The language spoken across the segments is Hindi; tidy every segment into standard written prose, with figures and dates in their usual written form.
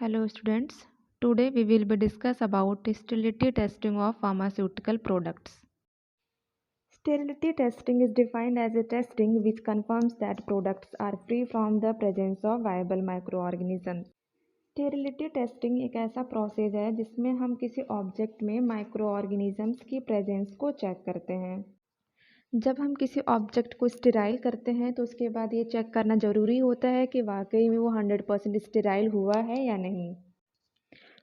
Hello students. Today we will be discuss about sterility testing of pharmaceutical products. Sterility testing is defined as a testing which confirms that products are free from the presence of viable microorganisms. Sterility testing एक ऐसा प्रोसेस है जिसमें हम किसी ऑब्जेक्ट में माइक्रो ऑर्गेनिजम्स की प्रेजेंस को चेक करते हैं। जब हम किसी ऑब्जेक्ट को स्टेराइल करते हैं तो उसके बाद ये चेक करना ज़रूरी होता है कि वाकई में वो 100% स्टेराइल हुआ है या नहीं।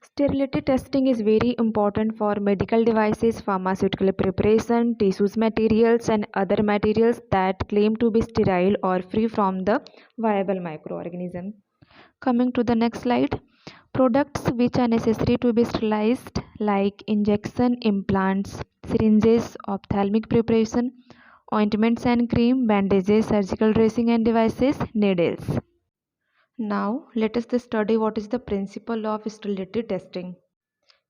Sterility testing is very important for medical devices, pharmaceutical preparation, tissues materials and other materials that claim to be sterile or free from the viable microorganism. Coming to the next slide, products which are necessary to be sterilized like injection implants, syringes, ophthalmic preparation, ointments and cream, bandages, surgical dressing and devices, needles. Now let us study what is the principle of sterility testing.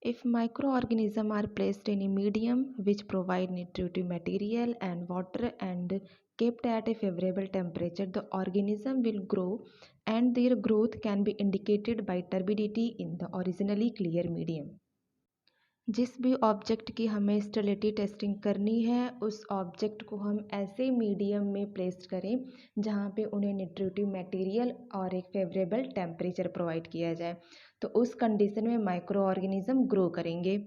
If microorganisms are placed in a medium which provide nutritive material and water and kept at a favorable temperature, the organism will grow and their growth can be indicated by turbidity in the originally clear medium. जिस भी ऑब्जेक्ट की हमें स्टेरिलिटी टेस्टिंग करनी है उस ऑब्जेक्ट को हम ऐसे मीडियम में प्लेस करें जहाँ पे उन्हें न्यूट्रिटिव मटेरियल और एक फेवरेबल टेम्परेचर प्रोवाइड किया जाए, तो उस कंडीशन में माइक्रो ऑर्गेनिज्म ग्रो करेंगे।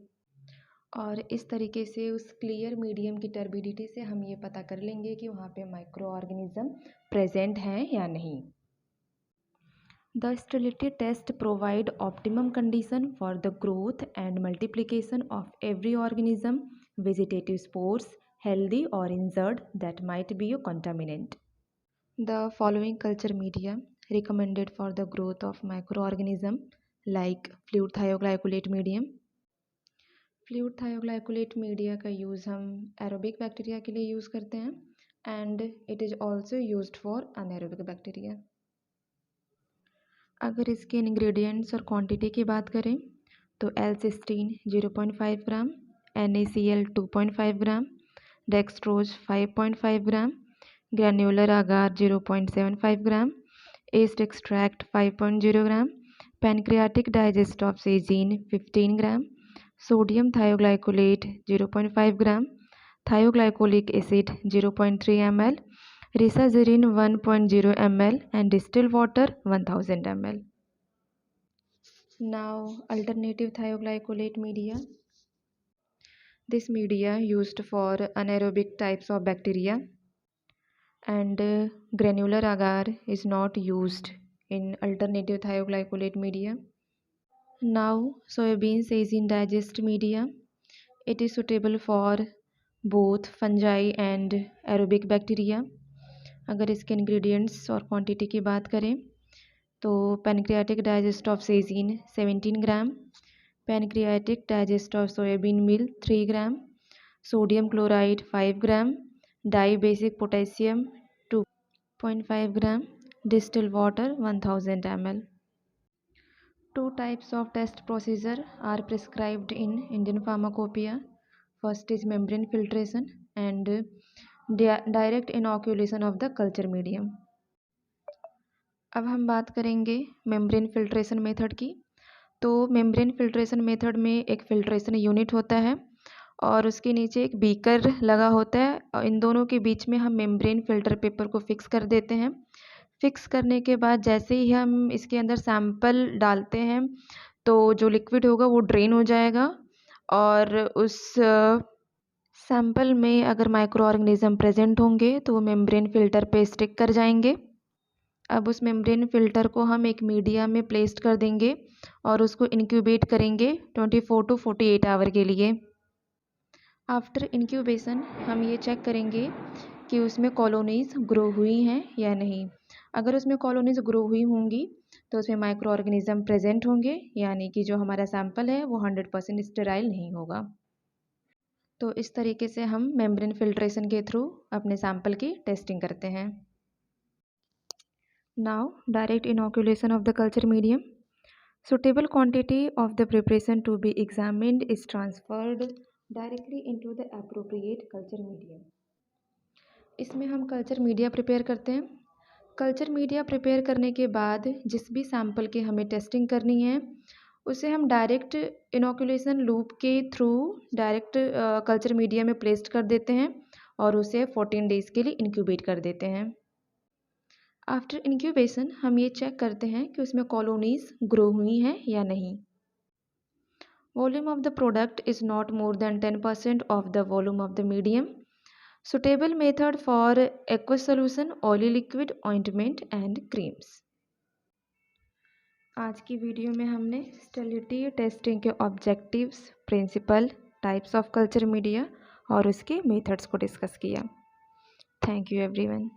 और इस तरीके से उस क्लियर मीडियम की टर्बिडिटी से हम ये पता कर लेंगे कि वहाँ पे माइक्रो ऑर्गेनिज्म प्रेजेंट हैं या नहीं। The sterility test provide optimum condition for the growth and multiplication of every organism, vegetative spores, healthy or injured, that might be a contaminant. The following culture media recommended for the growth of microorganism like fluid thioglycolate medium. Fluid thioglycolate media का यूज़ हम एरोबिक बैक्टीरिया के लिए यूज़ करते हैं and it is also used for anaerobic bacteria. अगर इसके इंग्रेडिएंट्स और क्वांटिटी की बात करें तो L cysteine 0.5 gram, NaCl 2.5 gram, dextrose 5.5 gram, granular agar 0.75 gram, yeast extract 5.0 gram, pancreatic digest of casein 15 gram, sodium thioglycolate 0.5 gram, thioglycolic acid 0.3 ml, Risazirin 1.0 ml and distilled water 1000 ml. Now alternative thioglycolate media. This media used for anaerobic types of bacteria and granular agar is not used in alternative thioglycolate media. Now soybean casein digest media. It is suitable for both fungi and aerobic bacteria. अगर इसके इंग्रेडिएंट्स और क्वांटिटी की बात करें तो pancreatic digest of casein 17 gram, pancreatic digest of soybean meal 3 gram, sodium chloride 5 gram, dibasic potassium 2.5 gram, distilled water 1000 ml. Two types of test procedure are prescribed in Indian Pharmacopoeia. First is membrane filtration and direct inoculation of the culture medium. अब हम बात करेंगे मेम्ब्रेन फिल्ट्रेशन मेथड की। तो मेम्ब्रेन फिल्ट्रेशन मेथड में एक फिल्ट्रेशन यूनिट होता है और उसके नीचे एक बीकर लगा होता है और इन दोनों के बीच में हम मेम्ब्रेन फिल्टर पेपर को फिक्स कर देते हैं। फिक्स करने के बाद जैसे ही हम इसके अंदर सैंपल डालते हैं तो जो लिक्विड होगा वो ड्रेन हो जाएगा और उस सैंपल में अगर माइक्रो ऑर्गेनिज्म प्रेजेंट होंगे तो वो मेम्ब्रेन फ़िल्टर पे स्टिक कर जाएंगे। अब उस मेम्ब्रेन फ़िल्टर को हम एक मीडिया में प्लेस्ड कर देंगे और उसको इंक्यूबेट करेंगे 24 to 48 आवर के लिए। आफ्टर इंक्यूबेशन हम ये चेक करेंगे कि उसमें कॉलोनीज़ ग्रो हुई हैं या नहीं। अगर उसमें कॉलोनीज़ ग्रो हुई होंगी तो उसमें माइक्रो ऑर्गेनिज्म प्रेजेंट होंगे, यानी कि जो हमारा सैंपल है वो 100% स्टेराइल नहीं होगा। तो इस तरीके से हम मेम्ब्रेन फिल्ट्रेशन के थ्रू अपने सैंपल की टेस्टिंग करते हैं। Now direct inoculation of the culture medium. Suitable quantity of the preparation to be examined is transferred directly into the appropriate culture medium. इसमें हम कल्चर मीडिया प्रिपेयर करते हैं। कल्चर मीडिया प्रिपेयर करने के बाद जिस भी सैंपल की हमें टेस्टिंग करनी है उसे हम डायरेक्ट इनोकुलेशन लूप के थ्रू डायरेक्ट कल्चर मीडिया में प्लेस्ड कर देते हैं और उसे 14 डेज़ के लिए इंक्यूबेट कर देते हैं। आफ्टर इंक्यूबेशन हम ये चेक करते हैं कि उसमें कॉलोनीज ग्रो हुई हैं या नहीं। Volume of the product is not more than 10% of the volume of the medium. Suitable method for aqueous solution, oily liquid, ointment and creams. आज की वीडियो में हमने स्टेरिलिटी टेस्टिंग के objectives, principle, types of culture media और उसके मेथड्स को डिस्कस किया। Thank you everyone.